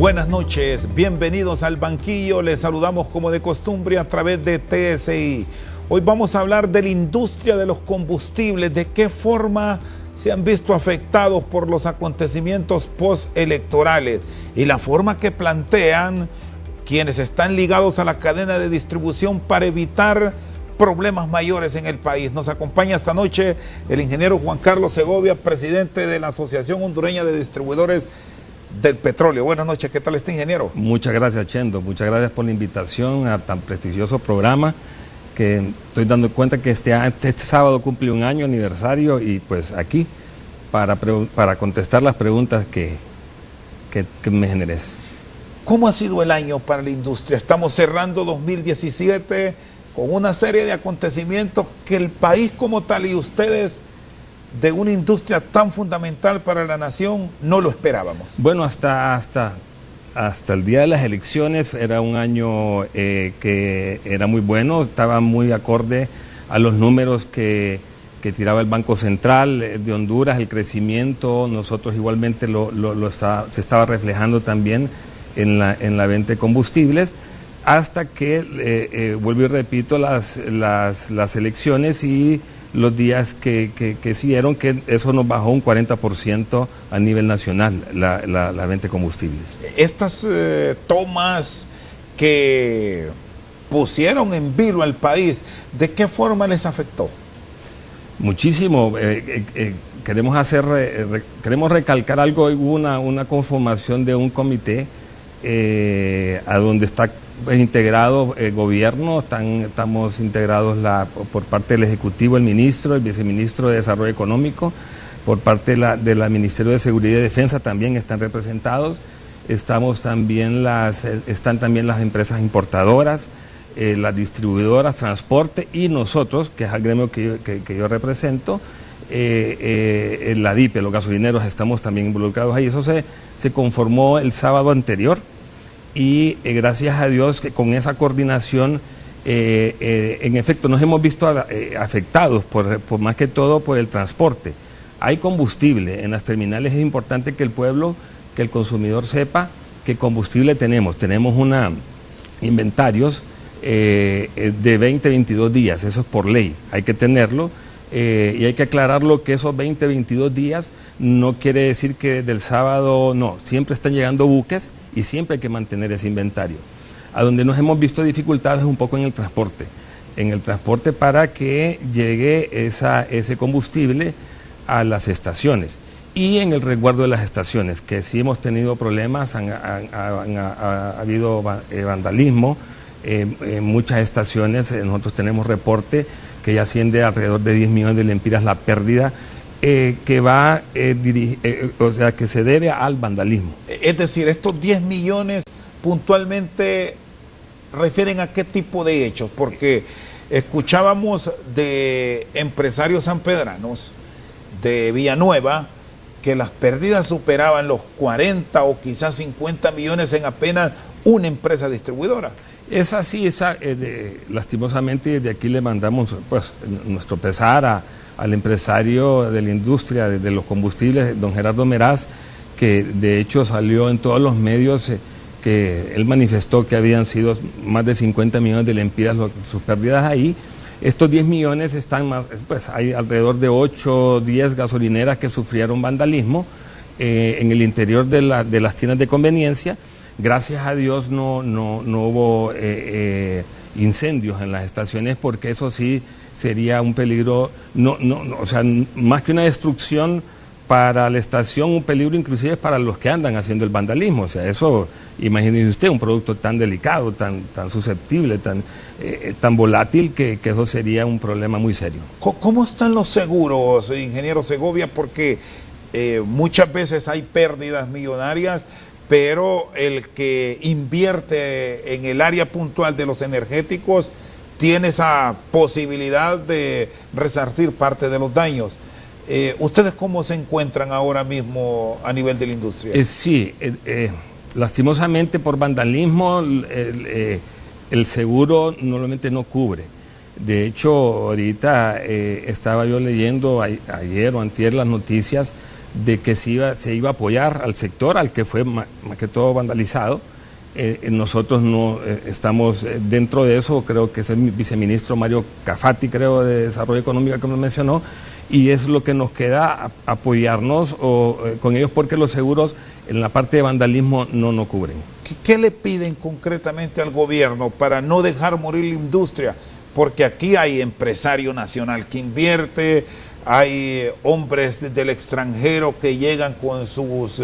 Buenas noches, bienvenidos al banquillo, les saludamos como de costumbre a través de TSI. Hoy vamos a hablar de la industria de los combustibles, de qué forma se han visto afectados por los acontecimientos postelectorales y la forma que plantean quienes están ligados a la cadena de distribución para evitar problemas mayores en el país. Nos acompaña esta noche el ingeniero Juan Carlos Segovia, presidente de la Asociación Hondureña de Distribuidores del Petróleo. Buenas noches, ¿qué tal está, ingeniero? Muchas gracias, Chendo, muchas gracias por la invitación a tan prestigioso programa, que estoy dando cuenta que este sábado cumple un año aniversario y pues aquí para contestar las preguntas que me generes. ¿Cómo ha sido el año para la industria? Estamos cerrando 2017 con una serie de acontecimientos que el país como tal y ustedes de una industria tan fundamental para la nación no lo esperábamos. Bueno, hasta el día de las elecciones era un año que era muy bueno, estaba muy acorde a los números que tiraba el Banco Central de Honduras, el crecimiento. Nosotros igualmente se estaba reflejando también en la venta de combustibles, hasta que, vuelvo y repito, las elecciones y los días que siguieron, que eso nos bajó un 40% a nivel nacional la venta de combustibles. Estas tomas que pusieron en vilo al país, ¿de qué forma les afectó? Muchísimo. Queremos recalcar algo. Hubo una conformación de un comité a donde está integrado el gobierno, estamos integrados por parte del Ejecutivo, el ministro, el viceministro de Desarrollo Económico, por parte del Ministerio de Seguridad y Defensa también están representados, están también las empresas importadoras, las distribuidoras, transporte y nosotros, que es el gremio que yo represento, la DIPE, los gasolineros, estamos también involucrados ahí. Eso se conformó el sábado anterior. Y gracias a Dios que con esa coordinación, en efecto, nos hemos visto afectados por más que todo por el transporte. Hay combustible en las terminales, es importante que el consumidor sepa qué combustible tenemos. Tenemos inventarios de 20, 22 días, eso es por ley, hay que tenerlo. Y hay que aclararlo que esos 20, 22 días no quiere decir que desde el sábado, no, siempre están llegando buques y siempre hay que mantener ese inventario. A donde nos hemos visto dificultades un poco en el transporte para que llegue ese combustible a las estaciones y en el resguardo de las estaciones, que sí hemos tenido problemas, ha habido vandalismo en muchas estaciones. Nosotros tenemos reporte que ya asciende a alrededor de 10 millones de lempiras la pérdida que se debe al vandalismo. Es decir, estos 10 millones puntualmente refieren a qué tipo de hechos, porque escuchábamos de empresarios sanpedranos de Villanueva que las pérdidas superaban los 40 o quizás 50 millones en apenas una empresa distribuidora. Es así, lastimosamente desde aquí le mandamos pues nuestro pesar al empresario de la industria de los combustibles, don Gerardo Meraz, que de hecho salió en todos los medios que él manifestó que habían sido más de 50 millones de lempiras sus pérdidas ahí. Estos 10 millones están más, pues hay alrededor de 8 o 10 gasolineras que sufrieron vandalismo en el interior de las tiendas de conveniencia. Gracias a Dios no hubo incendios en las estaciones, porque eso sí sería un peligro, o sea, más que una destrucción para la estación, un peligro inclusive para los que andan haciendo el vandalismo. O sea, eso, imagínese usted, un producto tan delicado, tan susceptible, tan volátil, que eso sería un problema muy serio. ¿Cómo están los seguros, ingeniero Segovia? Porque muchas veces hay pérdidas millonarias, pero el que invierte en el área puntual de los energéticos tiene esa posibilidad de resarcir parte de los daños. ¿Ustedes cómo se encuentran ahora mismo a nivel de la industria? Sí, lastimosamente por vandalismo el seguro normalmente no cubre. De hecho, ahorita estaba yo leyendo ayer o antier las noticias de que se iba a apoyar al sector al que fue más que todo vandalizado. Nosotros no estamos dentro de eso, creo que es el viceministro Mario Cafati, creo, de Desarrollo Económico, que me mencionó, y es lo que nos queda, apoyarnos con ellos, porque los seguros en la parte de vandalismo no cubren. ¿Qué le piden concretamente al gobierno para no dejar morir la industria? Porque aquí hay empresario nacional que invierte, hay hombres del extranjero que llegan con sus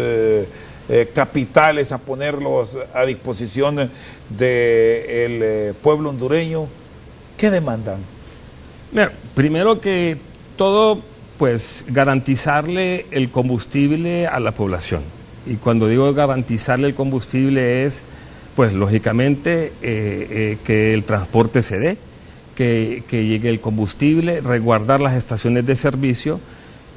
capitales a ponerlos a disposición del pueblo hondureño. ¿Qué demandan? Mira, primero que todo, pues garantizarle el combustible a la población. Y cuando digo garantizarle el combustible es, pues lógicamente, que el transporte se dé, que llegue el combustible, resguardar las estaciones de servicio.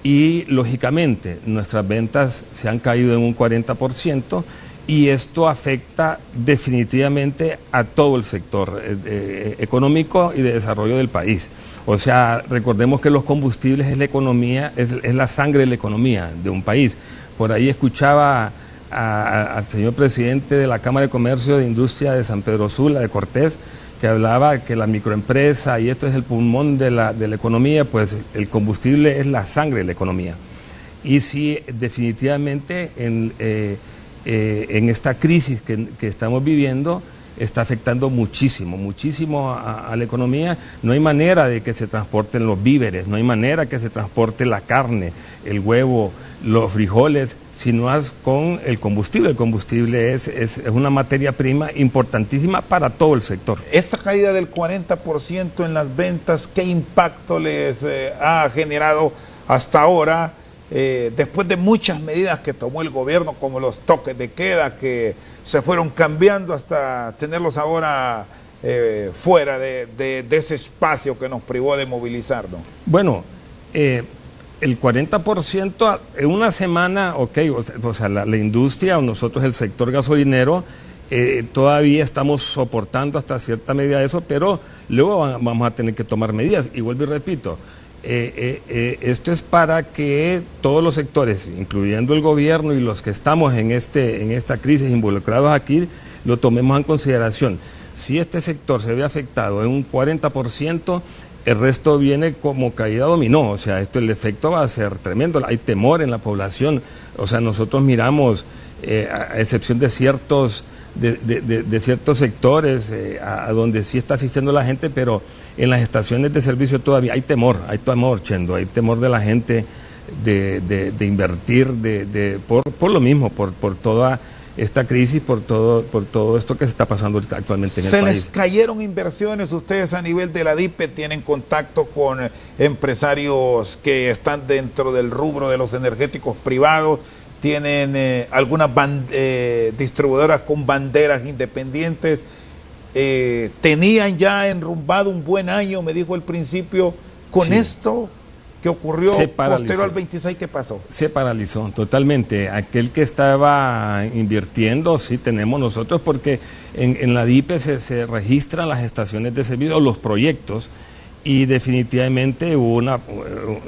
Y lógicamente nuestras ventas se han caído en un 40% y esto afecta definitivamente a todo el sector económico y de desarrollo del país. O sea, recordemos que los combustibles es la economía, es la sangre de la economía de un país. Por ahí escuchaba al señor presidente de la Cámara de Comercio de Industria de San Pedro Sula, de Cortés, que hablaba que la microempresa y esto es el pulmón de la economía, pues el combustible es la sangre de la economía. Y sí, definitivamente en esta crisis que estamos viviendo está afectando muchísimo a la economía. No hay manera de que se transporten los víveres, no hay manera que se transporte la carne, el huevo, los frijoles, sino con el combustible. El combustible es una materia prima importantísima para todo el sector. Esta caída del 40% en las ventas, ¿qué impacto les ha generado hasta ahora? Después de muchas medidas que tomó el gobierno, como los toques de queda, que se fueron cambiando hasta tenerlos ahora fuera de ese espacio que nos privó de movilizarnos. Bueno, el 40% en una semana, ok, o sea, la industria o nosotros el sector gasolinero todavía estamos soportando hasta cierta medida eso, pero luego vamos a tener que tomar medidas. Y vuelvo y repito, esto es para que todos los sectores, incluyendo el gobierno y los que estamos en esta crisis involucrados aquí, lo tomemos en consideración. Si este sector se ve afectado en un 40%, el resto viene como caída dominó. O sea, el efecto va a ser tremendo. Hay temor en la población. O sea, nosotros miramos, a excepción de ciertos sectores a donde sí está asistiendo la gente, pero en las estaciones de servicio todavía hay temor, Chendo, hay temor de la gente de invertir por lo mismo, por toda esta crisis, por todo esto que se está pasando actualmente en el país. Se les cayeron inversiones. Ustedes a nivel de la DIPE tienen contacto con empresarios que están dentro del rubro de los energéticos privados, tienen algunas distribuidoras con banderas independientes, tenían ya enrumbado un buen año, me dijo al principio, con sí. Esto que ocurrió posterior al 26, ¿qué pasó? Se paralizó totalmente. Aquel que estaba invirtiendo, sí tenemos nosotros, porque en la DIPE se registran las estaciones de servicio, los proyectos, y definitivamente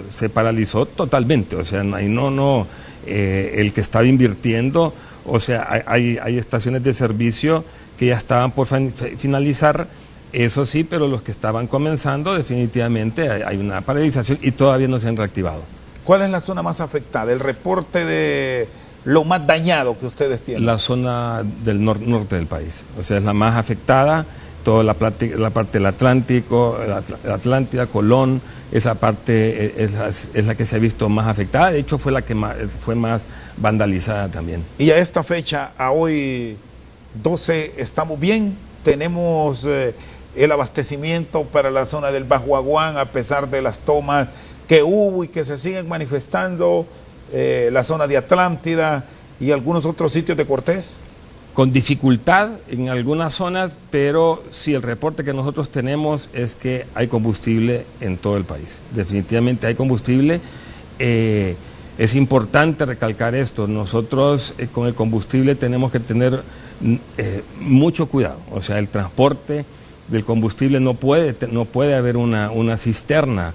se paralizó totalmente. O sea, ahí el que estaba invirtiendo, o sea, hay estaciones de servicio que ya estaban por finalizar. Eso sí, pero los que estaban comenzando, definitivamente hay una paralización y todavía no se han reactivado. ¿Cuál es la zona más afectada? El reporte de lo más dañado que ustedes tienen. La zona del norte del país, o sea, es la más afectada, toda la parte del Atlántico, la Atlántida, Colón, esa parte es la que se ha visto más afectada. De hecho, fue la que fue más vandalizada también. Y a esta fecha, a hoy 12, ¿estamos bien? Tenemos el abastecimiento para la zona del Bajo Aguán, a pesar de las tomas que hubo y que se siguen manifestando. la zona de Atlántida y algunos otros sitios de Cortés? Con dificultad en algunas zonas, pero sí, el reporte que nosotros tenemos es que hay combustible en todo el país. Definitivamente hay combustible. Es importante recalcar esto. Nosotros con el combustible tenemos que tener mucho cuidado. O sea, el transporte del combustible no puede haber una cisterna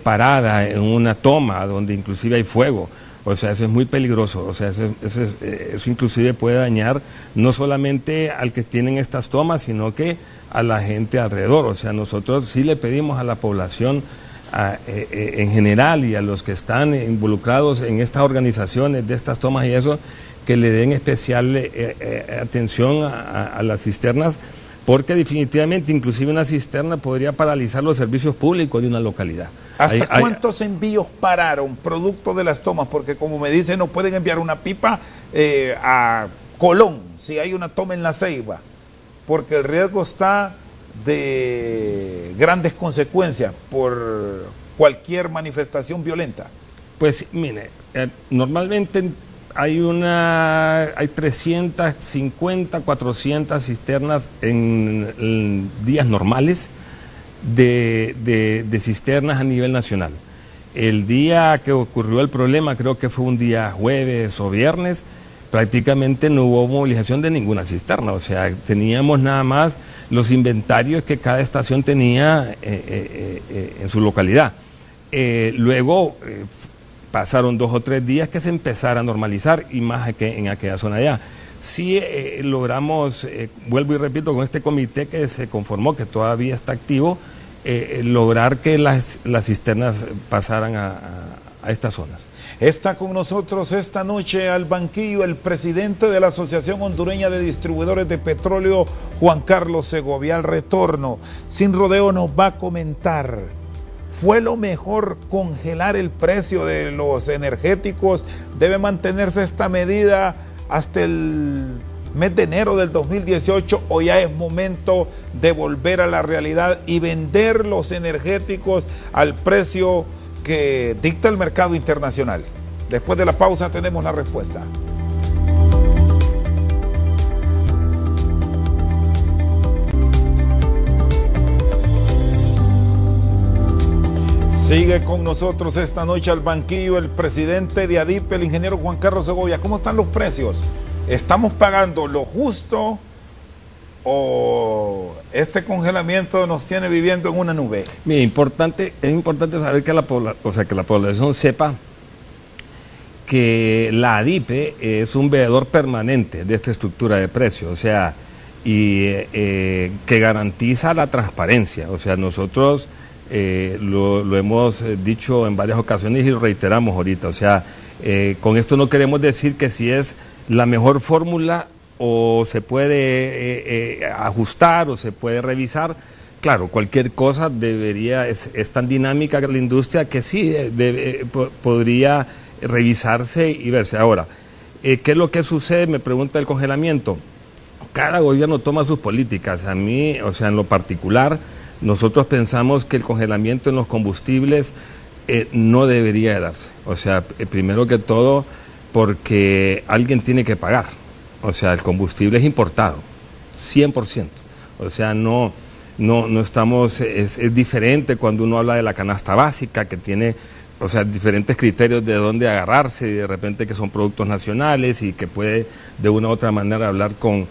parada en una toma donde inclusive hay fuego. O sea, eso es muy peligroso. O sea, eso inclusive puede dañar no solamente al que tienen estas tomas, sino que a la gente alrededor. O sea, nosotros sí le pedimos a la población en general y a los que están involucrados en estas organizaciones de estas tomas y eso, que le den especial atención a las cisternas, porque definitivamente inclusive una cisterna podría paralizar los servicios públicos de una localidad. ¿Hasta cuántos envíos pararon producto de las tomas? Porque como me dicen, no pueden enviar una pipa a Colón si hay una toma en La Ceiba, porque el riesgo está de grandes consecuencias por cualquier manifestación violenta. Pues mire, normalmente hay 350, 400 cisternas en días normales de cisternas a nivel nacional. El día que ocurrió el problema, creo que fue un día jueves o viernes, prácticamente no hubo movilización de ninguna cisterna. O sea, teníamos nada más los inventarios que cada estación tenía en su localidad. Luego pasaron 2 o 3 días que se empezara a normalizar, y más en aquella zona allá. Sí logramos, vuelvo y repito, con este comité que se conformó, que todavía está activo, lograr que las cisternas pasaran a estas zonas. Está con nosotros esta noche al banquillo el presidente de la Asociación Hondureña de Distribuidores de Petróleo, Juan Carlos Segovia. Al retorno, sin rodeo, nos va a comentar: ¿fue lo mejor congelar el precio de los energéticos? ¿Debe mantenerse esta medida hasta el mes de enero del 2018 o ya es momento de volver a la realidad y vender los energéticos al precio que dicta el mercado internacional? Después de la pausa tenemos la respuesta. Sigue con nosotros esta noche al banquillo el presidente de ADIP, el ingeniero Juan Carlos Segovia. ¿Cómo están los precios? ¿Estamos pagando lo justo o este congelamiento nos tiene viviendo en una nube? Mira, es importante saber que la población sepa que la ADIP es un veedor permanente de esta estructura de precios, o sea, y que garantiza la transparencia. O sea, nosotros lo hemos dicho en varias ocasiones y lo reiteramos ahorita. O sea, con esto no queremos decir que si es la mejor fórmula o se puede ajustar o se puede revisar. Claro, cualquier cosa es tan dinámica la industria que sí podría revisarse y verse. Ahora, ¿qué es lo que sucede? Me pregunta el congelamiento. Cada gobierno toma sus políticas. A mí, o sea, en lo particular, nosotros pensamos que el congelamiento en los combustibles no debería de darse. O sea, primero que todo, porque alguien tiene que pagar. O sea, el combustible es importado, 100%. O sea, no estamos, es diferente cuando uno habla de la canasta básica, que tiene, o sea, diferentes criterios de dónde agarrarse, y de repente que son productos nacionales y que puede de una u otra manera hablar con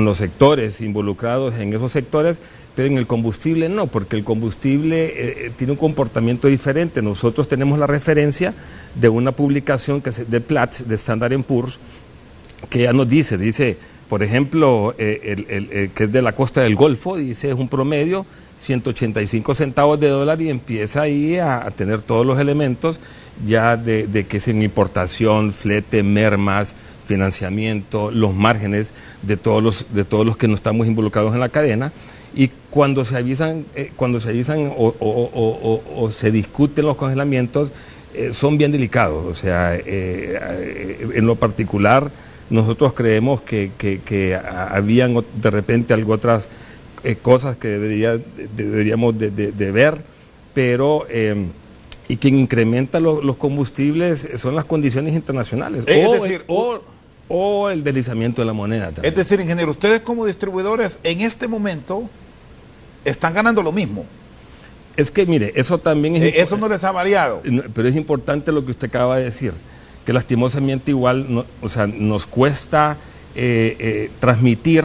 los sectores involucrados en esos sectores, pero en el combustible no, porque el combustible tiene un comportamiento diferente. Nosotros tenemos la referencia de una publicación de Platts, de Standard & Poor's, que ya nos dice, por ejemplo, que es de la costa del Golfo, dice, es un promedio 185 centavos de dólar, y empieza ahí a tener todos los elementos ya de que es en importación, flete, mermas, financiamiento, los márgenes de todos los que no estamos involucrados en la cadena. Y cuando se avisan o se discuten los congelamientos, son bien delicados. O sea, en lo particular, nosotros creemos que habían de repente otras cosas que deberíamos de ver, pero Y quien incrementa los combustibles son las condiciones internacionales o el deslizamiento de la moneda también. Es decir, ingeniero, ustedes como distribuidores en este momento están ganando lo mismo. Es que mire, eso también es... Eso no les ha variado. Pero es importante lo que usted acaba de decir, que lastimosamente igual nos cuesta transmitir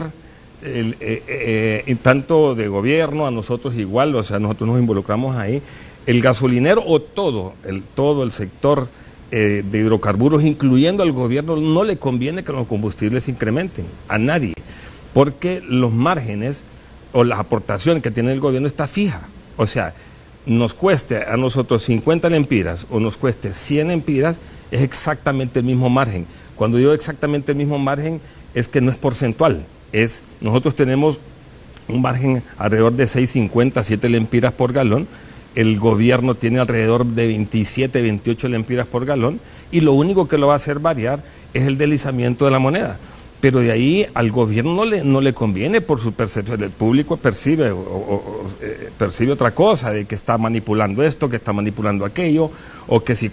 tanto de gobierno a nosotros igual, o sea, nosotros nos involucramos ahí. El gasolinero o todo el sector de hidrocarburos, incluyendo al gobierno, no le conviene que los combustibles se incrementen a nadie, porque los márgenes o las aportaciones que tiene el gobierno está fija. O sea, nos cueste a nosotros 50 lempiras o nos cueste 100 lempiras, es exactamente el mismo margen. Cuando digo exactamente el mismo margen, es que no es porcentual. Nosotros tenemos un margen alrededor de 6.50, 7 lempiras por galón. El gobierno tiene alrededor de 27, 28 lempiras por galón, y lo único que lo va a hacer variar es el deslizamiento de la moneda. Pero de ahí al gobierno no le conviene por su percepción. El público percibe otra cosa, de que está manipulando esto, que está manipulando aquello, o que si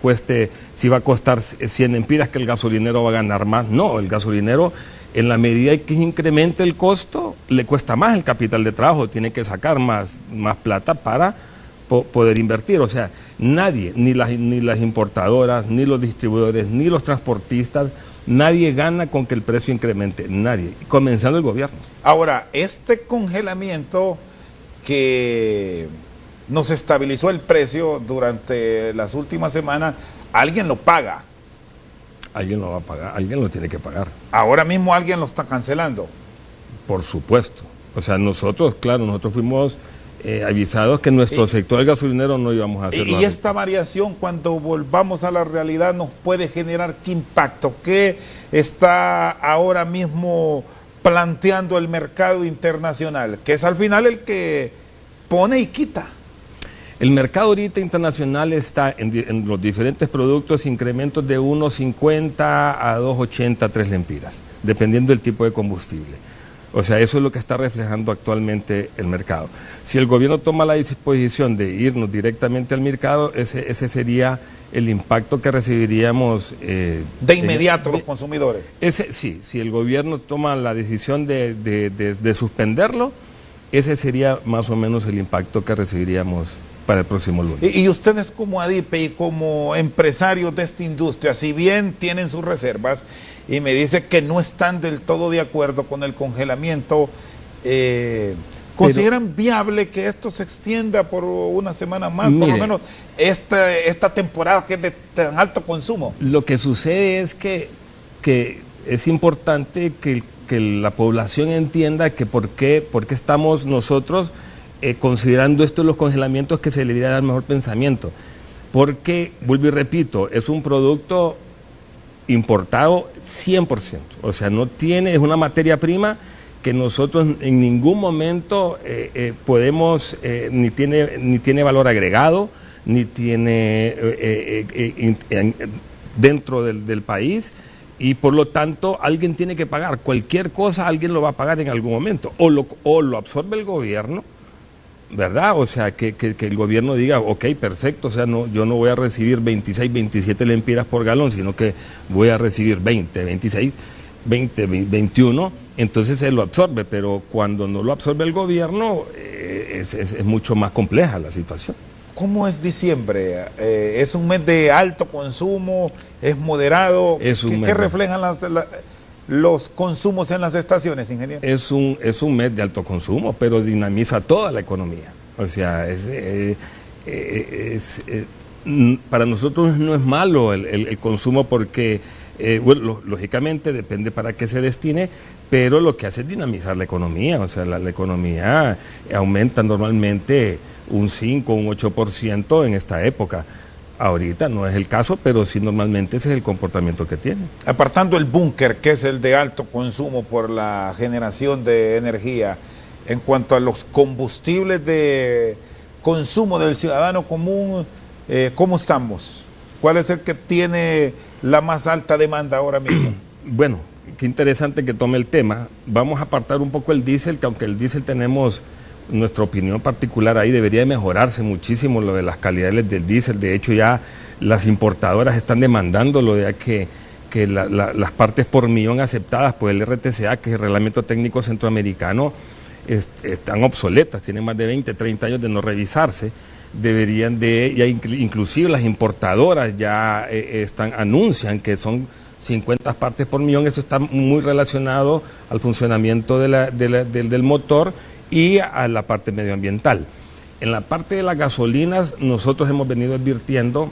va a costar 100 lempiras que el gasolinero va a ganar más. No, el gasolinero, en la medida que incremente el costo, le cuesta más el capital de trabajo, tiene que sacar más plata para poder invertir. O sea, nadie, ni las importadoras, ni los distribuidores, ni los transportistas, nadie gana con que el precio incremente, nadie, comenzando el gobierno. Ahora, este congelamiento que nos estabilizó el precio durante las últimas semanas, alguien lo paga. Alguien lo va a pagar, alguien lo tiene que pagar. Ahora mismo alguien lo está cancelando. Por supuesto. O sea, nosotros fuimos avisados que nuestro sector gasolinero no íbamos a hacer nada. Y esta variación, cuando volvamos a la realidad, nos puede generar qué impacto, qué está ahora mismo planteando el mercado internacional, que es al final el que pone y quita. El mercado ahorita internacional está en los diferentes productos incrementos de 1.50 a 2.80, 3 lempiras, dependiendo del tipo de combustible. O sea, eso es lo que está reflejando actualmente el mercado. Si el gobierno toma la disposición de irnos directamente al mercado, ese sería el impacto que recibiríamos. De inmediato los consumidores. Sí, si el gobierno toma la decisión de suspenderlo, ese sería más o menos el impacto que recibiríamos para el próximo lunes. Y ustedes como ADIPE y como empresarios de esta industria, si bien tienen sus reservas y me dice que no están del todo de acuerdo con el congelamiento, ¿consideran viable que esto se extienda por una semana más? Por lo menos esta temporada que es de tan alto consumo. Lo que sucede es que es importante que la población entienda que por qué estamos nosotros considerando esto los congelamientos, que se le debería dar mejor pensamiento. Porque, vuelvo y repito, es un producto importado 100%. O sea, es una materia prima que nosotros en ningún momento podemos, ni tiene valor agregado, ni tiene dentro del país, y por lo tanto alguien tiene que pagar. Cualquier cosa alguien lo va a pagar en algún momento. O lo absorbe el gobierno, ¿verdad? O sea, que el gobierno diga, ok, perfecto, o sea, yo no voy a recibir 26, 27 lempiras por galón, sino que voy a recibir 20, 26, 20, 21, entonces se lo absorbe, pero cuando no lo absorbe el gobierno, es mucho más compleja la situación. ¿Cómo es diciembre? ¿Es un mes de alto consumo? ¿Es moderado? ¿Qué reflejan los consumos en las estaciones, ingeniero? Es un mes de alto consumo, pero dinamiza toda la economía. O sea, para nosotros no es malo el consumo porque, bueno, lógicamente depende para qué se destine, pero lo que hace es dinamizar la economía. O sea, la economía aumenta normalmente un 5, un 8% en esta época. Ahorita no es el caso, pero sí normalmente ese es el comportamiento que tiene. Apartando el búnker, que es el de alto consumo por la generación de energía, en cuanto a los combustibles de consumo del ciudadano común, ¿cómo estamos? ¿Cuál es el que tiene la más alta demanda ahora mismo? Bueno, qué interesante que tome el tema. Vamos a apartar un poco el diésel, que aunque el diésel tenemos nuestra opinión particular ahí debería mejorarse muchísimo lo de las calidades del diésel. De hecho, ya las importadoras están demandándolo, ya que las partes por millón aceptadas por el RTCA, que es el Reglamento Técnico Centroamericano, están obsoletas, tienen más de 20, 30 años de no revisarse. Deberían de, ya inclusive las importadoras ya anuncian que son 50 partes por millón. Eso está muy relacionado al funcionamiento del motor y a la parte medioambiental. En la parte de las gasolinas, nosotros hemos venido advirtiendo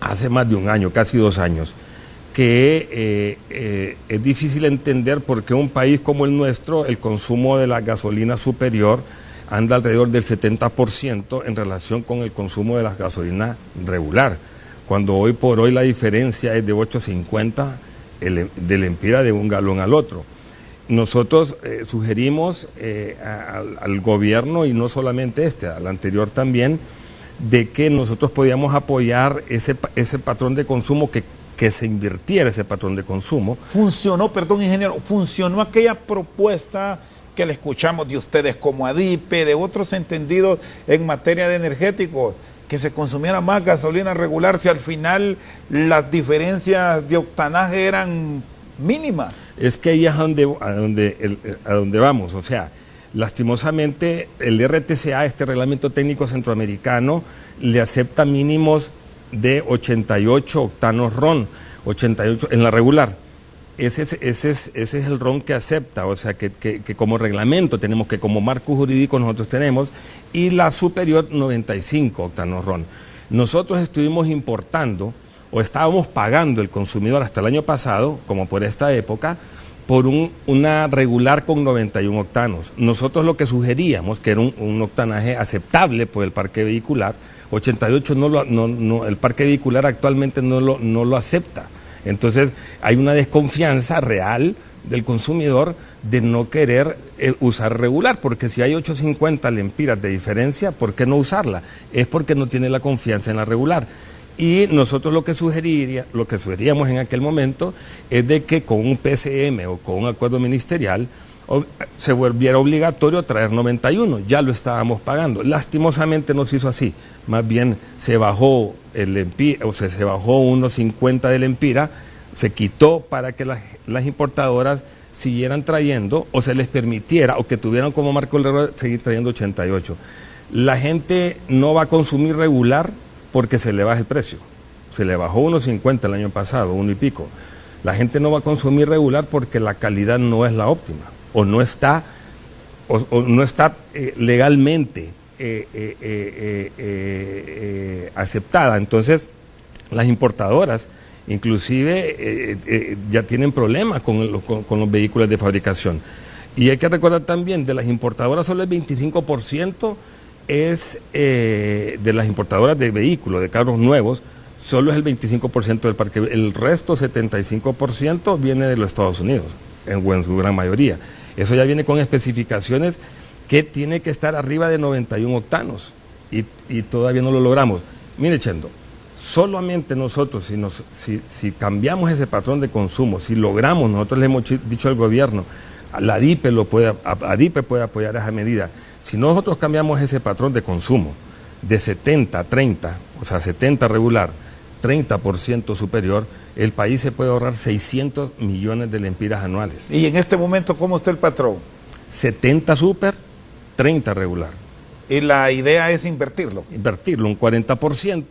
hace más de un año, casi 2 años, que es difícil entender por qué un país como el nuestro, el consumo de la gasolina superior anda alrededor del 70% en relación con el consumo de la gasolina regular, cuando hoy por hoy la diferencia es de 8.50 del empira de un galón al otro. Nosotros sugerimos al gobierno, y no solamente al anterior también, de que nosotros podíamos apoyar ese patrón de consumo, que se invirtiera ese patrón de consumo. Funcionó, perdón ingeniero, funcionó aquella propuesta que le escuchamos de ustedes como ADIPE, de otros entendidos en materia de energéticos, que se consumiera más gasolina regular si al final las diferencias de octanaje eran mínimas. Es que ahí es a donde vamos, o sea, lastimosamente el RTCA, este Reglamento Técnico Centroamericano, le acepta mínimos de 88 octanos RON, 88 en la regular. Ese es el RON que acepta, o sea, que como reglamento tenemos, que como marco jurídico nosotros tenemos, y la superior 95 octanos RON. Nosotros estuvimos importando, o estábamos pagando el consumidor hasta el año pasado, como por esta época, por una regular con 91 octanos. Nosotros lo que sugeríamos, que era un octanaje aceptable por el parque vehicular, 88 el parque vehicular actualmente no lo acepta. Entonces hay una desconfianza real del consumidor de no querer usar regular, porque si hay 8.50 lempiras de diferencia, ¿por qué no usarla? Es porque no tiene la confianza en la regular. Y nosotros lo que sugeríamos en aquel momento es de que con un PCM o con un acuerdo ministerial se volviera obligatorio traer 91, ya lo estábamos pagando. Lastimosamente no se hizo así, más bien se bajó se bajó 1.50 del empira, se quitó para que las importadoras siguieran trayendo, o se les permitiera, o que tuvieran como marco el error seguir trayendo 88. La gente no va a consumir regular porque se le baja el precio. Se le bajó 1.50 el año pasado, 1 y pico. La gente no va a consumir regular porque la calidad no es la óptima, o no está legalmente aceptada. Entonces, las importadoras inclusive ya tienen problemas con los vehículos de fabricación. Y hay que recordar también, de las importadoras solo el 25% es de las importadoras de vehículos, de carros nuevos, solo es el 25% del parque. El resto, 75%, viene de los Estados Unidos, en su gran mayoría. Eso ya viene con especificaciones que tiene que estar arriba de 91 octanos y todavía no lo logramos. Mire, Chendo, solamente nosotros, si cambiamos ese patrón de consumo, si logramos, nosotros le hemos dicho al gobierno, la ADIPE puede apoyar esa medida. Si nosotros cambiamos ese patrón de consumo de 70 a 30, o sea, 70 regular, 30% superior, el país se puede ahorrar 600 millones de lempiras anuales. ¿Y en este momento cómo está el patrón? 70 super, 30 regular. Y la idea es invertirlo. Invertirlo, un 40%.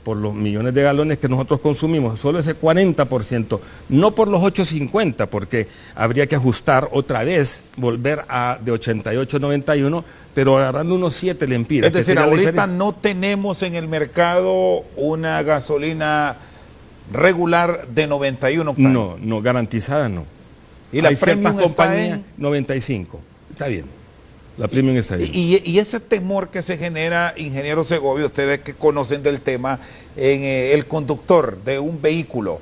Por los millones de galones que nosotros consumimos, solo ese 40%, no por los 8.50, porque habría que ajustar otra vez, volver de 88 a 91, pero agarrando unos 7 lempiras. Es decir, ahorita no tenemos en el mercado una gasolina regular de 91 octanos. No, garantizada no. ¿Y la Premium está en 95? Está bien. La Premium está bien. Y ese temor que se genera, ingeniero Segovia, ustedes que conocen del tema, en el conductor de un vehículo,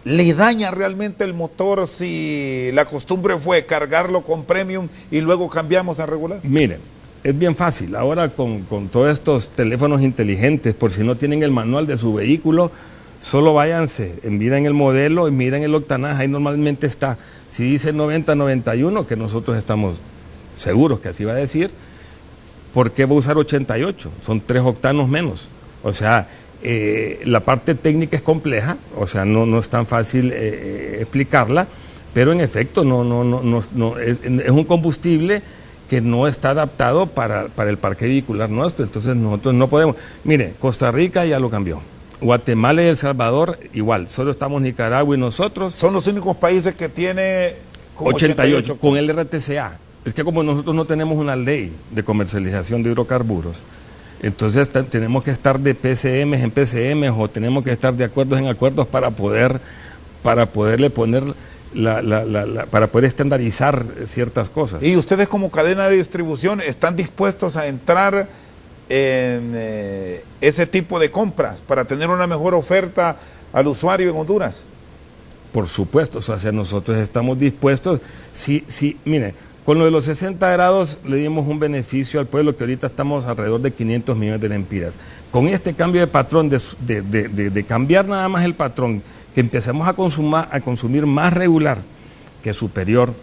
¿le daña realmente el motor si la costumbre fue cargarlo con Premium y luego cambiamos a regular? Miren, es bien fácil. Ahora con todos estos teléfonos inteligentes, por si no tienen el manual de su vehículo, solo váyanse, miren el modelo y miren el octanaje, ahí normalmente está. Si dice 90, 91, que nosotros estamos seguros que así va a decir, ¿por qué va a usar 88? Son 3 octanos menos. O sea, la parte técnica es compleja, o sea, no es tan fácil explicarla, pero en efecto es un combustible que no está adaptado para el parque vehicular nuestro. Entonces nosotros no podemos. Mire, Costa Rica ya lo cambió. Guatemala y El Salvador igual, solo estamos Nicaragua y nosotros. Son los únicos países que tiene 88 con el RTCA. Es que como nosotros no tenemos una ley de comercialización de hidrocarburos, entonces tenemos que estar de PCM en PCM o tenemos que estar de acuerdos en acuerdos para poderle poner para poder estandarizar ciertas cosas. ¿Y ustedes como cadena de distribución están dispuestos a entrar en ese tipo de compras para tener una mejor oferta al usuario en Honduras? Por supuesto, o sea, nosotros estamos dispuestos. Sí, mire, con lo de los 60 grados le dimos un beneficio al pueblo que ahorita estamos alrededor de 500 millones de lempiras. Con este cambio de patrón, de cambiar nada más el patrón, que empecemos a consumir más regular que superior,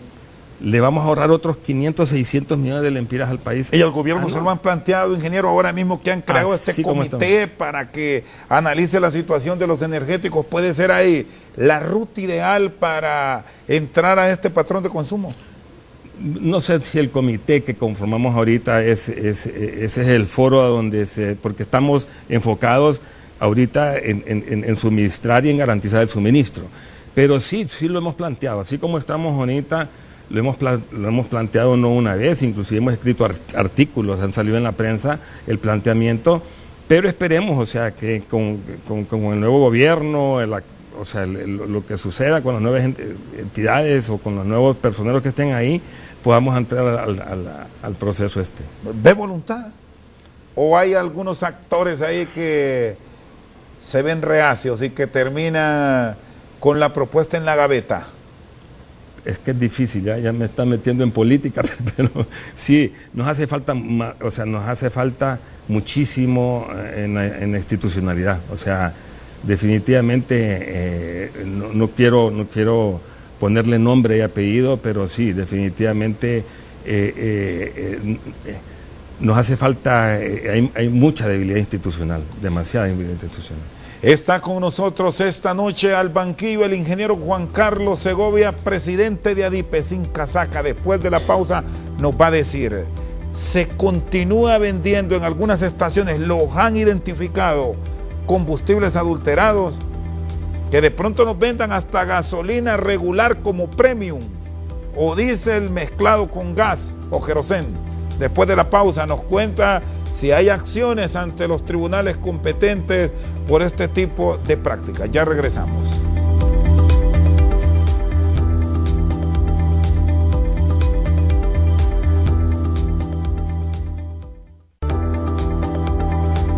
le vamos a ahorrar otros 500, 600 millones de lempiras al país. ¿Y el gobierno se lo han planteado, ingeniero, ahora mismo que han creado este comité para que analice la situación de los energéticos? ¿Puede ser ahí la ruta ideal para entrar a este patrón de consumo? No sé si el comité que conformamos ahorita ese es el foro a donde porque estamos enfocados ahorita en suministrar y en garantizar el suministro. Pero sí lo hemos planteado, así como estamos ahorita, lo hemos planteado no una vez, inclusive hemos escrito artículos, han salido en la prensa el planteamiento, pero esperemos, o sea, que con el nuevo gobierno, lo que suceda con las nuevas entidades o con los nuevos personeros que estén ahí, podamos entrar al proceso este. ¿De voluntad? ¿O hay algunos actores ahí que se ven reacios y que termina con la propuesta en la gaveta? Es que es difícil, ya me está metiendo en política, pero sí, nos hace falta muchísimo en la institucionalidad. O sea, definitivamente no quiero ponerle nombre y apellido, pero sí, definitivamente nos hace falta, hay mucha debilidad institucional, demasiada debilidad institucional. Está con nosotros esta noche al banquillo el ingeniero Juan Carlos Segovia, presidente de ADIPE sin casaca. Después de la pausa nos va a decir, se continúa vendiendo en algunas estaciones, los han identificado, combustibles adulterados, que de pronto nos vendan hasta gasolina regular como premium o diésel mezclado con gas o queroseno. Después de la pausa nos cuenta si hay acciones ante los tribunales competentes por este tipo de prácticas. Ya regresamos.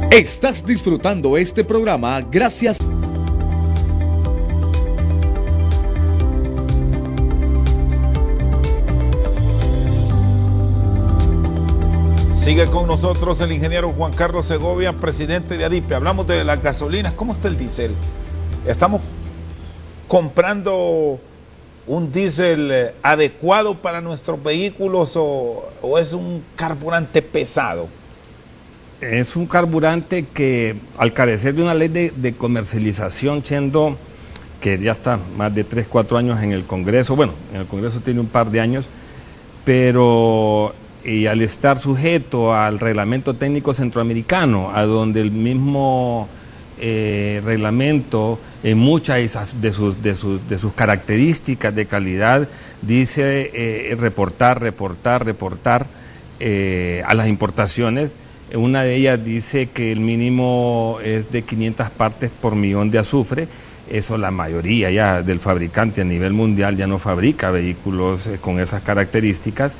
Estás disfrutando este programa gracias. Sigue con nosotros el ingeniero Juan Carlos Segovia, presidente de ADIPE. Hablamos de las gasolinas. ¿Cómo está el diésel? ¿Estamos comprando un diésel adecuado para nuestros vehículos o es un carburante pesado? Es un carburante que, al carecer de una ley de comercialización, siendo que ya está más de 3, 4 años en el Congreso, bueno, en el Congreso tiene un par de años, pero y al estar sujeto al reglamento técnico centroamericano, a donde el mismo reglamento en muchas de sus características de calidad dice reportar a las importaciones. Una de ellas dice que el mínimo es de 500 partes por millón de azufre. Eso la mayoría ya del fabricante a nivel mundial ya no fabrica vehículos con esas características.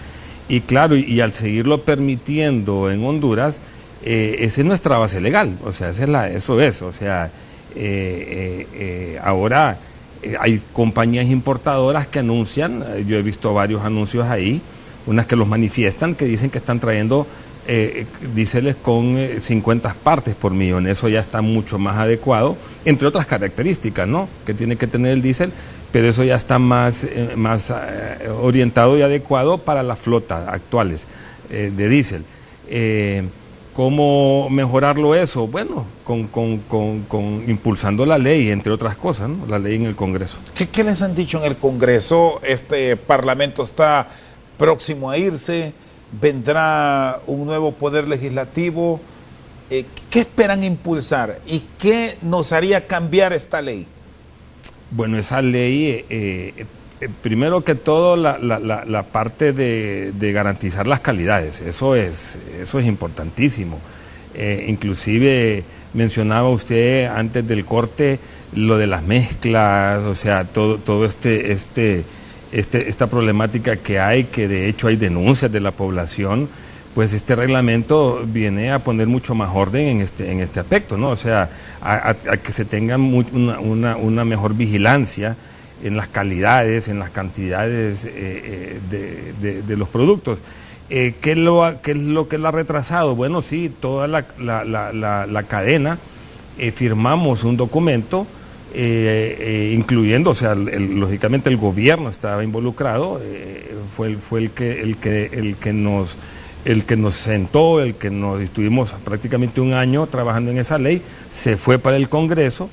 Y claro, y al seguirlo permitiendo en Honduras, esa es nuestra base legal. O sea, ahora hay compañías importadoras que anuncian, yo he visto varios anuncios ahí, unas que los manifiestan, que dicen que están trayendo diéseles con 50 partes por millón. Eso ya está mucho más adecuado, entre otras características, ¿no?, que tiene que tener el diésel, pero eso ya está más orientado y adecuado para las flotas actuales de diésel. ¿Cómo mejorarlo eso? Bueno, impulsando la ley, entre otras cosas, ¿no? La ley en el Congreso. ¿Qué les han dicho en el Congreso? Este Parlamento está próximo a irse, vendrá un nuevo poder legislativo. ¿Qué esperan impulsar y qué nos haría cambiar esta ley? Bueno, esa ley, primero que todo, la parte de garantizar las calidades, eso es importantísimo. Inclusive mencionaba usted antes del corte lo de las mezclas, o sea, todo esta problemática que hay, que de hecho hay denuncias de la población. Pues este reglamento viene a poner mucho más orden en este aspecto, ¿no? O sea, a que se tenga una mejor vigilancia en las calidades, en las cantidades de los productos. ¿Qué es lo que la ha retrasado? Bueno, sí, toda la cadena, firmamos un documento, incluyendo, o sea, lógicamente el gobierno estaba involucrado, fue el que nos sentó, estuvimos prácticamente un año trabajando en esa ley, se fue para el Congreso.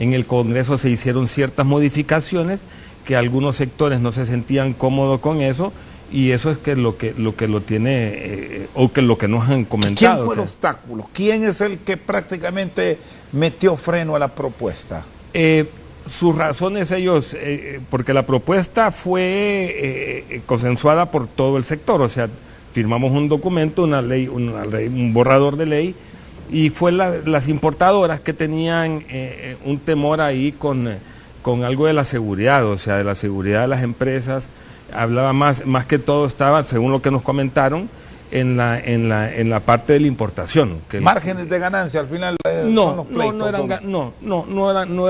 En el Congreso se hicieron ciertas modificaciones que algunos sectores no se sentían cómodos con eso, y eso es lo que lo tiene, lo que nos han comentado. ¿Quién fue el obstáculo? ¿Quién es el que prácticamente metió freno a la propuesta? Sus razones ellos, porque la propuesta fue consensuada por todo el sector, o sea, firmamos un documento, una ley, un borrador de ley, y fue las importadoras que tenían un temor ahí con algo de la seguridad, o sea, de la seguridad de las empresas. Hablaba más que todo, estaba, según lo que nos comentaron, en la parte de la importación. ¿Márgenes de ganancia al final? No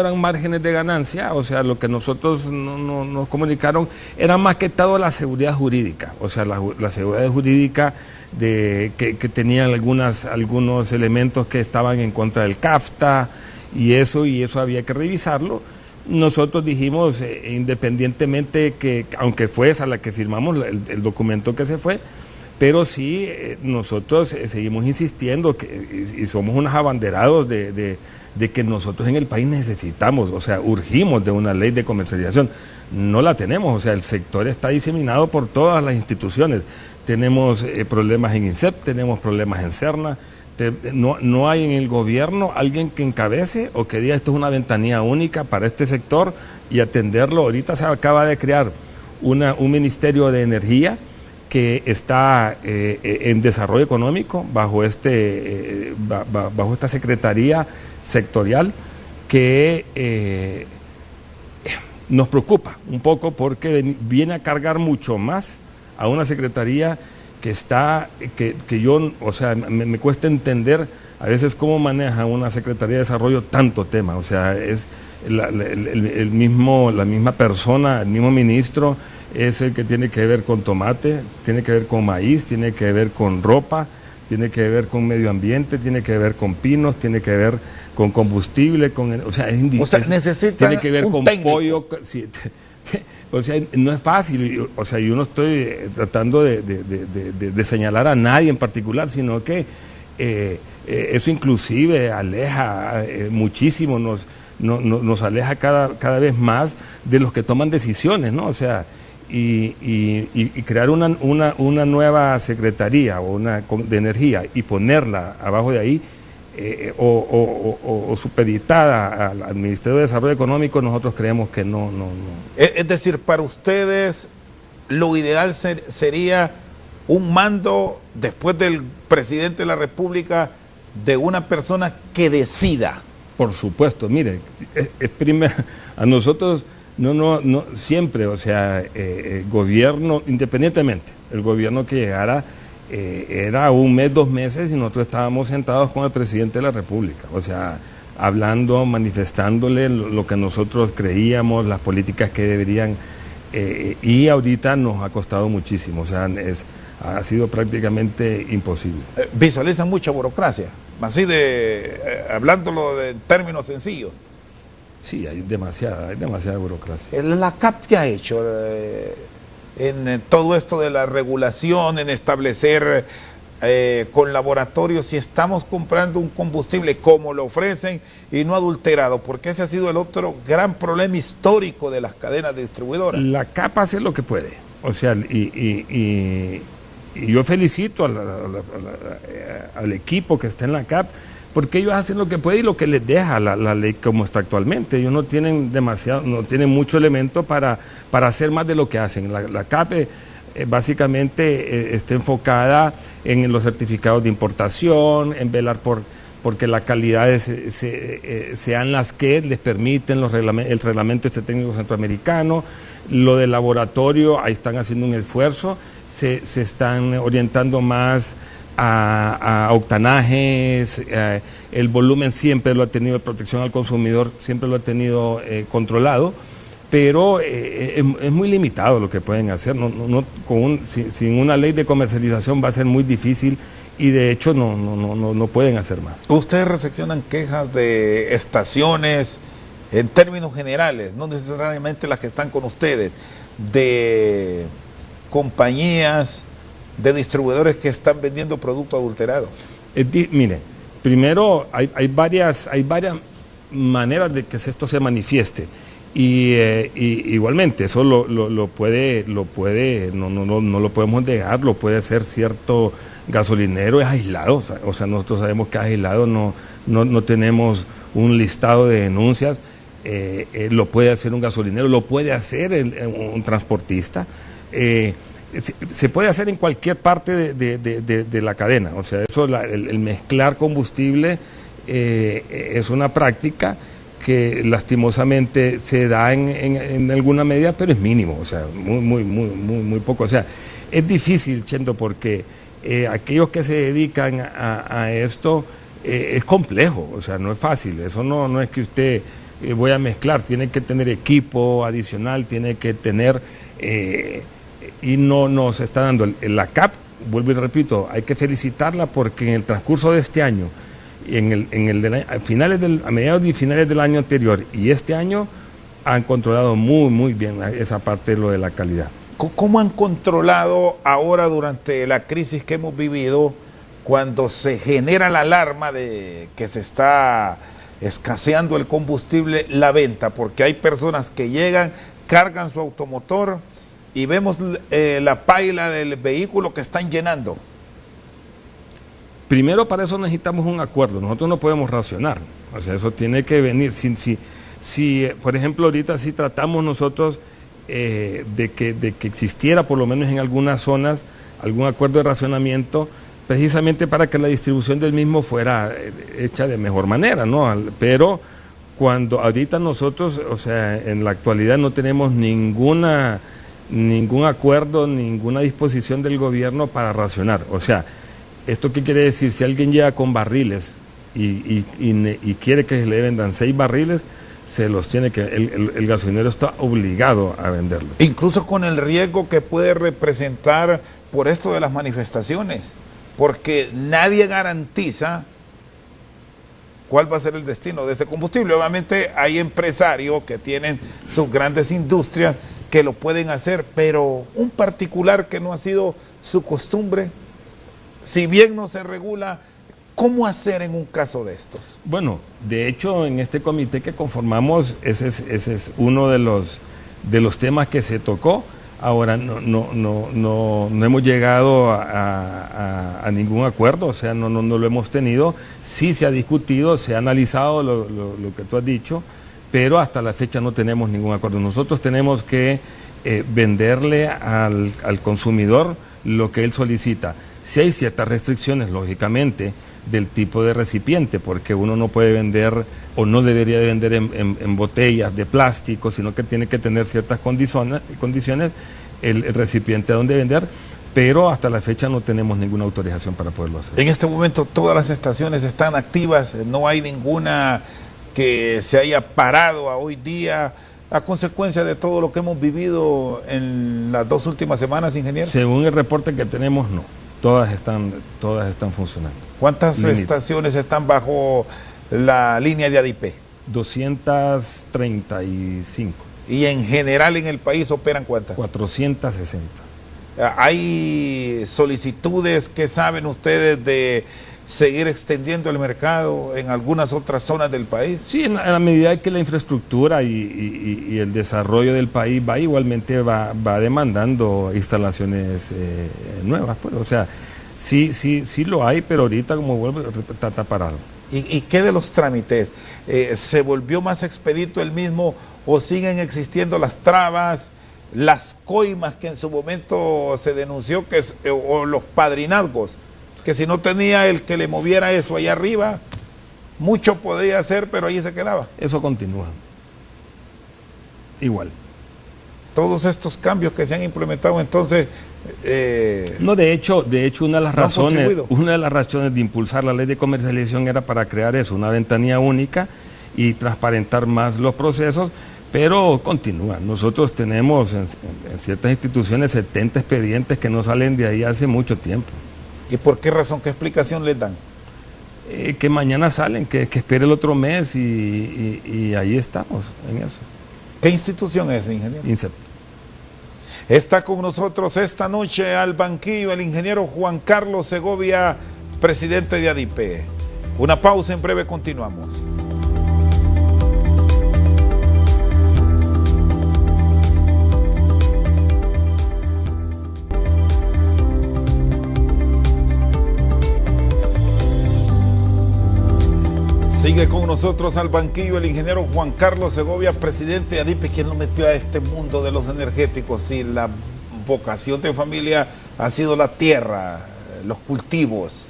eran márgenes de ganancia, o sea, lo que nosotros nos comunicaron era más que todo la seguridad jurídica, o sea, la seguridad jurídica que tenían algunos elementos que estaban en contra del CAFTA, y eso había que revisarlo. Nosotros dijimos, independientemente que, aunque fue esa la que firmamos, el documento que se fue, pero sí, nosotros seguimos insistiendo y somos unos abanderados de que nosotros en el país necesitamos, o sea, urgimos de una ley de comercialización. No la tenemos, o sea, el sector está diseminado por todas las instituciones. Tenemos problemas en INSEP, tenemos problemas en Serna. No hay en el gobierno alguien que encabece o que diga esto es una ventanilla única para este sector y atenderlo. Ahorita se acaba de crear un Ministerio de Energía que está en desarrollo económico bajo esta secretaría sectorial que nos preocupa un poco porque viene a cargar mucho más a una secretaría que yo, o sea, me cuesta entender a veces cómo maneja una Secretaría de Desarrollo tanto tema, o sea, es la misma persona, el mismo ministro es el que tiene que ver con tomate, tiene que ver con maíz, tiene que ver con ropa, tiene que ver con medio ambiente, tiene que ver con pinos, tiene que ver con combustible, tiene que ver con técnico. Pollo, sí, o sea, no es fácil, o sea, yo no estoy tratando de señalar a nadie en particular, sino que eso inclusive aleja muchísimo, nos aleja cada vez más de los que toman decisiones, ¿no? O sea, y crear una nueva secretaría de energía y ponerla abajo de ahí, o supeditada al Ministerio de Desarrollo Económico, nosotros creemos que no. Es decir, para ustedes lo ideal sería un mando después del presidente de la República de una persona que decida. Por supuesto, mire, a nosotros no siempre, o sea, el gobierno, independientemente, el gobierno que llegara, era un mes, 2 meses, y nosotros estábamos sentados con el presidente de la República, o sea, hablando, manifestándole lo que nosotros creíamos, las políticas que deberían, y ahorita nos ha costado muchísimo, o sea, ha sido prácticamente imposible. Visualizan mucha burocracia, así hablándolo de términos sencillos. Sí, hay demasiada burocracia. ¿La CAP qué ha hecho en todo esto de la regulación, en establecer con laboratorios si estamos comprando un combustible como lo ofrecen y no adulterado? Porque ese ha sido el otro gran problema histórico de las cadenas distribuidoras. La CAP hace lo que puede, o sea, y yo felicito al equipo que está en la CAP, porque ellos hacen lo que pueden y lo que les deja la ley como está actualmente. Ellos no tienen mucho elemento para hacer más de lo que hacen. La CAP básicamente está enfocada en los certificados de importación, en velar porque las calidades sean las que les permiten el reglamento técnico centroamericano. Lo del laboratorio, ahí están haciendo un esfuerzo, se están orientando más a octanajes, el volumen siempre lo ha tenido, protección al consumidor siempre lo ha tenido controlado, pero es muy limitado lo que pueden hacer. Sin una ley de comercialización va a ser muy difícil y de hecho no pueden hacer más. Ustedes recepcionan quejas de estaciones en términos generales, no necesariamente las que están con ustedes, de compañías, de distribuidores que están vendiendo productos adulterados. Mire, primero hay varias maneras de que esto se manifieste. Y igualmente eso no lo podemos negar, lo puede hacer cierto gasolinero, es aislado, o sea, nosotros sabemos que es aislado, no tenemos un listado de denuncias, lo puede hacer un gasolinero, lo puede hacer un transportista, se puede hacer en cualquier parte de la cadena, o sea, eso el mezclar combustible es una práctica que lastimosamente se da en alguna medida, pero es mínimo, o sea, muy poco. O sea, es difícil, Chendo, porque aquellos que se dedican a esto es complejo, o sea, no es fácil. Eso no es que usted voy a mezclar, tiene que tener equipo adicional, tiene que tener, y no se está dando. La CAP, vuelvo y repito, hay que felicitarla porque en el transcurso de este año, a mediados y finales del año anterior y este año han controlado muy bien esa parte de lo de la calidad. ¿Cómo han controlado ahora durante la crisis que hemos vivido, cuando se genera la alarma de que se está escaseando el combustible, la venta? Porque hay personas que llegan, cargan su automotor y vemos la paila del vehículo que están llenando. Primero, para eso necesitamos un acuerdo. Nosotros no podemos racionar. O sea, eso tiene que venir. Si por ejemplo, ahorita sí tratamos nosotros de que existiera, por lo menos en algunas zonas, algún acuerdo de racionamiento, precisamente para que la distribución del mismo fuera hecha de mejor manera, ¿no? Pero cuando ahorita nosotros, o sea, en la actualidad no tenemos ningún acuerdo, ninguna disposición del gobierno para racionar. O sea, ¿esto qué quiere decir? Si alguien llega con barriles y quiere que se le vendan 6 barriles, se los tiene que, el gasolinero está obligado a venderlo. Incluso con el riesgo que puede representar por esto de las manifestaciones, porque nadie garantiza cuál va a ser el destino de este combustible. Obviamente hay empresarios que tienen sus grandes industrias que lo pueden hacer, pero un particular que no ha sido su costumbre, si bien no se regula, ¿cómo hacer en un caso de estos? Bueno, de hecho, en este comité que conformamos, ese es uno de los temas que se tocó. Ahora no hemos llegado a ningún acuerdo, o sea, no lo hemos tenido. Sí se ha discutido, se ha analizado lo que tú has dicho, pero hasta la fecha no tenemos ningún acuerdo. Nosotros tenemos que venderle al consumidor lo que él solicita. Si hay ciertas restricciones, lógicamente, del tipo de recipiente, porque uno no puede vender o no debería de vender en botellas de plástico, sino que tiene que tener ciertas condiciones el recipiente a donde vender, pero hasta la fecha no tenemos ninguna autorización para poderlo hacer. En este momento todas las estaciones están activas, no hay ninguna que se haya parado a hoy día a consecuencia de todo lo que hemos vivido en las 2 últimas semanas, ingeniero. Según el reporte que tenemos, no. Todas están funcionando. ¿Cuántas estaciones están bajo la línea de ADIPE? 235. ¿Y en general en el país operan cuántas? 460. ¿Hay solicitudes que saben ustedes de seguir extendiendo el mercado en algunas otras zonas del país? Sí, en la medida que la infraestructura y el desarrollo del país igualmente va demandando instalaciones nuevas, pues. O sea, sí lo hay, pero ahorita, como vuelvo, está parado. ¿Y qué de los trámites? ¿Se volvió más expedito el mismo o siguen existiendo las trabas, las coimas que en su momento se denunció, o los padrinazgos? Que si no tenía el que le moviera eso allá arriba, mucho podría hacer, pero ahí se quedaba. Eso continúa. Igual. Todos estos cambios que se han implementado, entonces... No, de hecho una de las razones de impulsar la ley de comercialización era para crear eso, una ventanilla única y transparentar más los procesos, pero continúa. Nosotros tenemos en ciertas instituciones 70 expedientes que no salen de ahí hace mucho tiempo. ¿Y por qué razón? ¿Qué explicación les dan? Que mañana salen, que espere el otro mes y ahí estamos en eso. ¿Qué institución es, ingeniero? INSEP. Está con nosotros esta noche al banquillo el ingeniero Juan Carlos Segovia, presidente de ADIPE. Una pausa, en breve continuamos. Sigue con nosotros al banquillo el ingeniero Juan Carlos Segovia, presidente de ADIPE. ¿Quién lo metió a este mundo de los energéticos? Si la vocación de familia ha sido la tierra, los cultivos.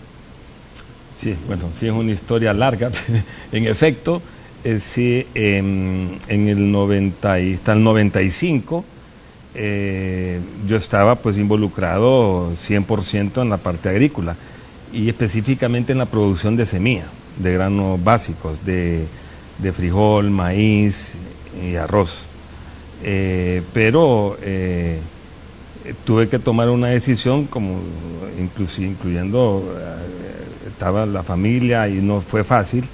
Sí, bueno, sí es una historia larga. En efecto, sí, en el 95 yo estaba pues involucrado 100% en la parte agrícola y específicamente en la producción de semilla, de granos básicos, de frijol, maíz y arroz. Pero tuve que tomar una decisión, como incluyendo, estaba la familia y no fue fácil,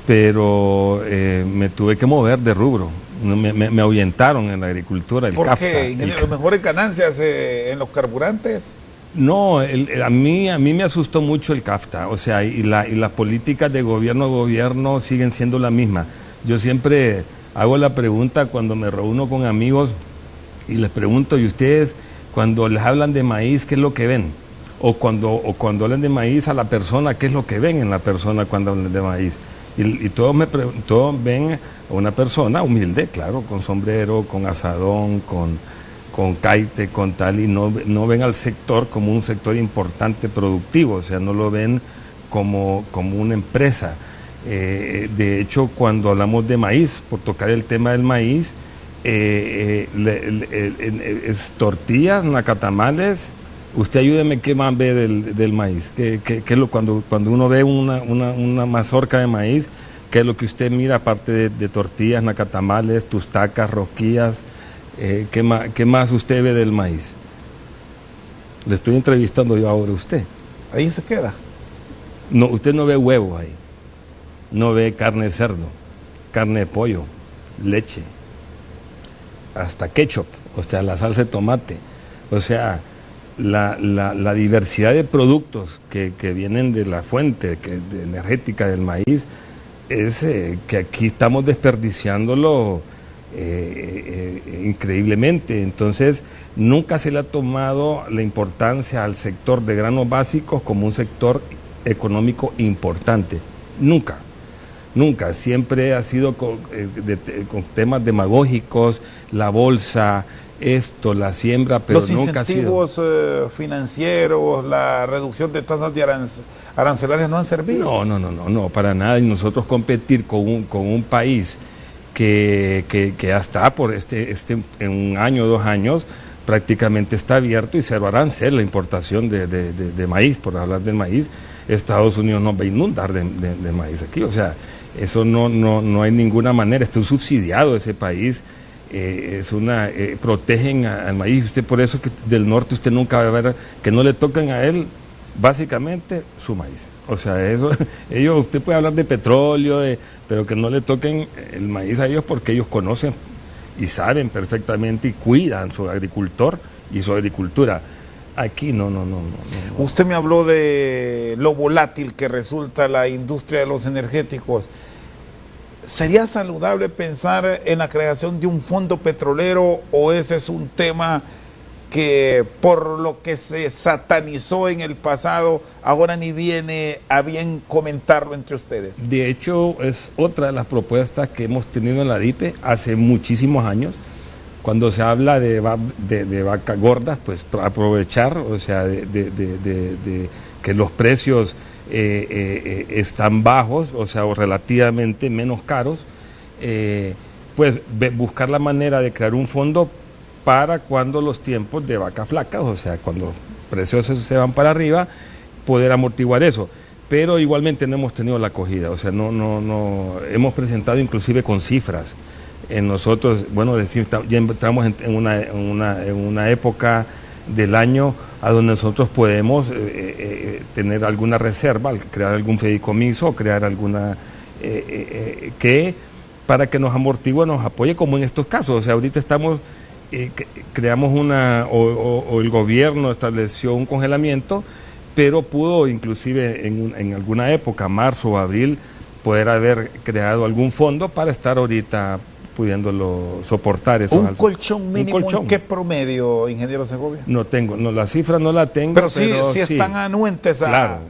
pero me tuve que mover de rubro. Me ahuyentaron en la agricultura, el CAFTA. ¿Por qué? ¿Las mejores ganancias en los carburantes? No, a mí me asustó mucho el CAFTA, o sea, y las políticas de gobierno siguen siendo la misma. Yo siempre hago la pregunta cuando me reúno con amigos y les pregunto, ¿y ustedes cuando les hablan de maíz, qué es lo que ven? O cuando hablan de maíz a la persona, ¿qué es lo que ven en la persona cuando hablan de maíz? Y todos ven a una persona humilde, claro, con sombrero, con asadón, con caite, con tal, y no ven al sector como un sector importante productivo, o sea, no lo ven como una empresa. De hecho, cuando hablamos de maíz, por tocar el tema del maíz, es tortillas, nacatamales. Usted ayúdeme, ¿qué más ve del maíz? Cuando uno ve una mazorca de maíz, ¿qué es lo que usted mira aparte de tortillas, nacatamales, tustacas, rosquillas? ¿Qué más usted ve del maíz? Le estoy entrevistando yo ahora a usted. Ahí se queda. No, usted no ve huevo ahí, no ve carne de cerdo, carne de pollo, leche, hasta ketchup, o sea, la salsa de tomate. O sea, la diversidad de productos que vienen de la fuente energética del maíz es que aquí estamos desperdiciándolo increíblemente. Entonces nunca se le ha tomado la importancia al sector de granos básicos como un sector económico importante, nunca, siempre ha sido con temas demagógicos, la bolsa, la siembra, pero nunca ha sido. ¿Los incentivos financieros, la reducción de tasas de arancelarias no han servido? No, para nada. Y nosotros competir con un país que ya está por en un año o 2 años, prácticamente está abierto y cero arancel la importación de maíz, por hablar del maíz. Estados Unidos nos va a inundar de maíz aquí, o sea, eso no hay ninguna manera, está subsidiado ese país. Protegen al maíz. Usted, por eso que del norte usted nunca va a ver que no le tocan a él básicamente su maíz. O sea, eso, ellos, usted puede hablar de petróleo, pero que no le toquen el maíz a ellos porque ellos conocen y saben perfectamente y cuidan su agricultor y su agricultura. Aquí no. Usted me habló de lo volátil que resulta la industria de los energéticos. ¿Sería saludable pensar en la creación de un fondo petrolero o ese es un tema que por lo que se satanizó en el pasado, ahora ni viene a bien comentarlo entre ustedes? De hecho, es otra de las propuestas que hemos tenido en la DIPE hace muchísimos años. Cuando se habla de vacas gordas, pues aprovechar, o sea, de que los precios están bajos, o sea, o relativamente menos caros, pues buscar la manera de crear un fondo para cuando los tiempos de vacas flacas, o sea, cuando los precios se van para arriba, poder amortiguar eso. Pero igualmente no hemos tenido la acogida, o sea, no hemos presentado inclusive con cifras. Nosotros, bueno, ya entramos en una época del año a donde nosotros podemos tener alguna reserva, crear algún fideicomiso, o crear alguna para que nos amortigue, nos apoye, como en estos casos. O sea, ahorita estamos creamos o el gobierno estableció un congelamiento, pero pudo inclusive en alguna época, marzo o abril, poder haber creado algún fondo para estar ahorita pudiéndolo soportar. ¿Un colchón mínimo? ¿Un colchón? ¿En qué promedio, ingeniero Segovia? No tengo, la cifra no la tengo. Pero sí están anuentes a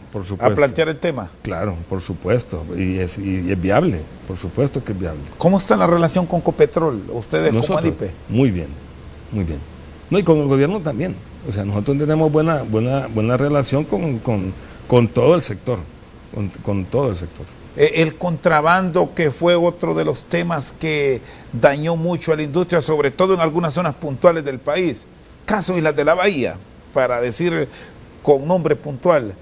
plantear el tema. Claro, por supuesto, y es viable, por supuesto que es viable. ¿Cómo está la relación con Copetrol, ustedes como ADIPE? Muy bien. No, y con el gobierno también. O sea, nosotros tenemos buena relación con todo el sector, con todo el sector. El contrabando, que fue otro de los temas que dañó mucho a la industria, sobre todo en algunas zonas puntuales del país. Caso Islas de la Bahía, para decir con nombre puntual.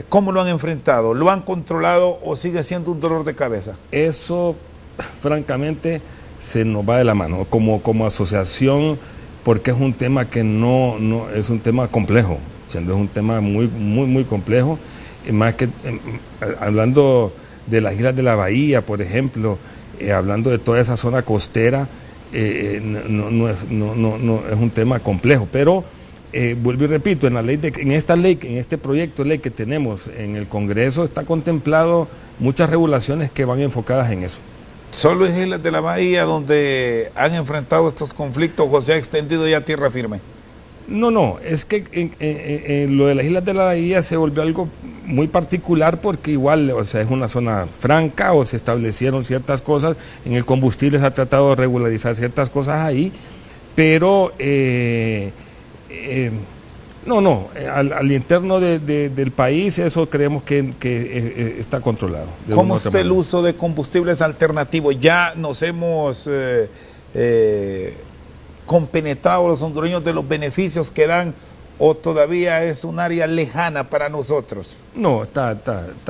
¿Cómo lo han enfrentado? ¿Lo han controlado o sigue siendo un dolor de cabeza? Eso, francamente, se nos va de la mano como asociación, porque es un tema que no es un tema complejo, siendo es un tema muy complejo, más que hablando de las Islas de la Bahía, por ejemplo, hablando de toda esa zona costera, no es un tema complejo, pero vuelvo y repito, en este proyecto de ley que tenemos en el Congreso está contemplado muchas regulaciones que van enfocadas en eso. ¿Solo es Islas de la Bahía donde han enfrentado estos conflictos o se ha extendido ya a tierra firme? No, es que lo de las Islas de la Bahía se volvió algo muy particular porque igual, o sea, es una zona franca o se establecieron ciertas cosas, en el combustible se ha tratado de regularizar ciertas cosas ahí, pero al interno del país eso creemos que está controlado. ¿Cómo está el uso de combustibles alternativos? Ya nos hemos compenetrado los hondureños de los beneficios que dan, o todavía es un área lejana para nosotros? No, está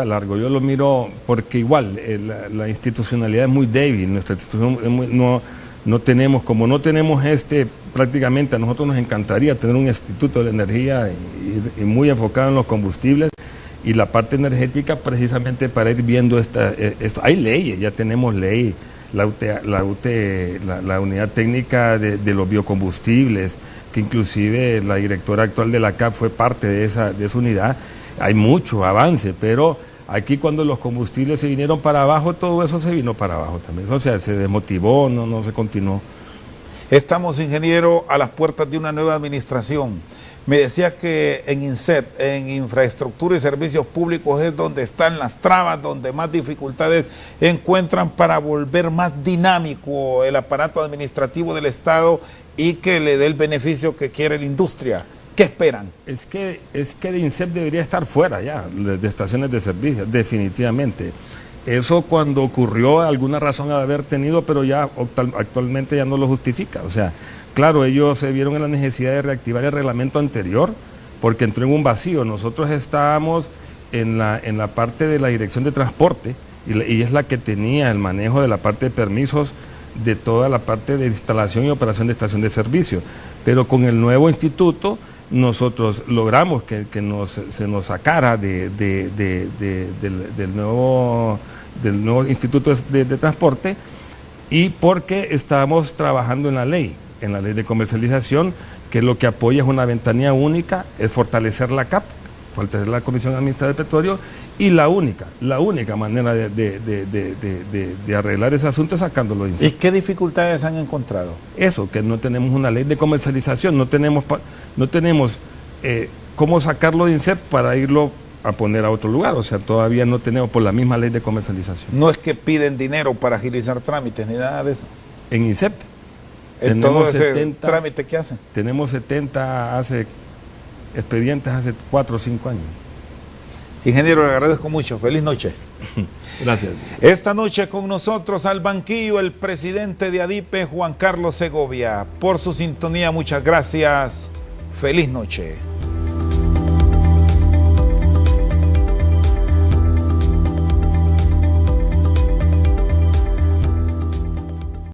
largo. Yo lo miro porque igual la institucionalidad es muy débil. Nuestra institución no tenemos prácticamente a nosotros nos encantaría tener un instituto de la energía y muy enfocado en los combustibles y la parte energética, precisamente para ir viendo esto. Hay leyes, ya tenemos ley. La unidad técnica de los biocombustibles, que inclusive la directora actual de la CAP fue parte de esa unidad. Hay mucho avance, pero aquí cuando los combustibles se vinieron para abajo, todo eso se vino para abajo también. O sea, se desmotivó, no se continuó. Estamos, ingeniero, a las puertas de una nueva administración. Me decía que en INSEP, en Infraestructura y Servicios Públicos, es donde están las trabas, donde más dificultades encuentran para volver más dinámico el aparato administrativo del Estado y que le dé el beneficio que quiere la industria. ¿Qué esperan? Es que de INSEP debería estar fuera ya, de estaciones de servicio, definitivamente. Eso cuando ocurrió, alguna razón ha de haber tenido, pero ya actualmente ya no lo justifica. O sea, claro, ellos se vieron en la necesidad de reactivar el reglamento anterior porque entró en un vacío. Nosotros estábamos en la parte de la Dirección de Transporte y es la que tenía el manejo de la parte de permisos de toda la parte de instalación y operación de estación de servicio. Pero con el nuevo instituto nosotros logramos que se nos sacara del nuevo instituto de transporte, y porque estábamos trabajando en la ley de comercialización, que lo que apoya es una ventanilla única, es fortalecer la CAP, fortalecer la Comisión Administrativa del Petróleo, y la única manera de arreglar ese asunto es sacándolo de INSEP. ¿Y qué dificultades han encontrado? Eso, que no tenemos una ley de comercialización, no tenemos cómo sacarlo de INSEP para irlo a poner a otro lugar, o sea, todavía no tenemos por la misma ley de comercialización. No es que piden dinero para agilizar trámites ni nada de eso. En INSEP ¿En todo ese trámite que hacen? Tenemos 70 expedientes hace 4 o 5 años. Ingeniero, le agradezco mucho. Feliz noche. Gracias. Esta noche con nosotros al banquillo el presidente de ADIPE, Juan Carlos Segovia. Por su sintonía, muchas gracias. Feliz noche.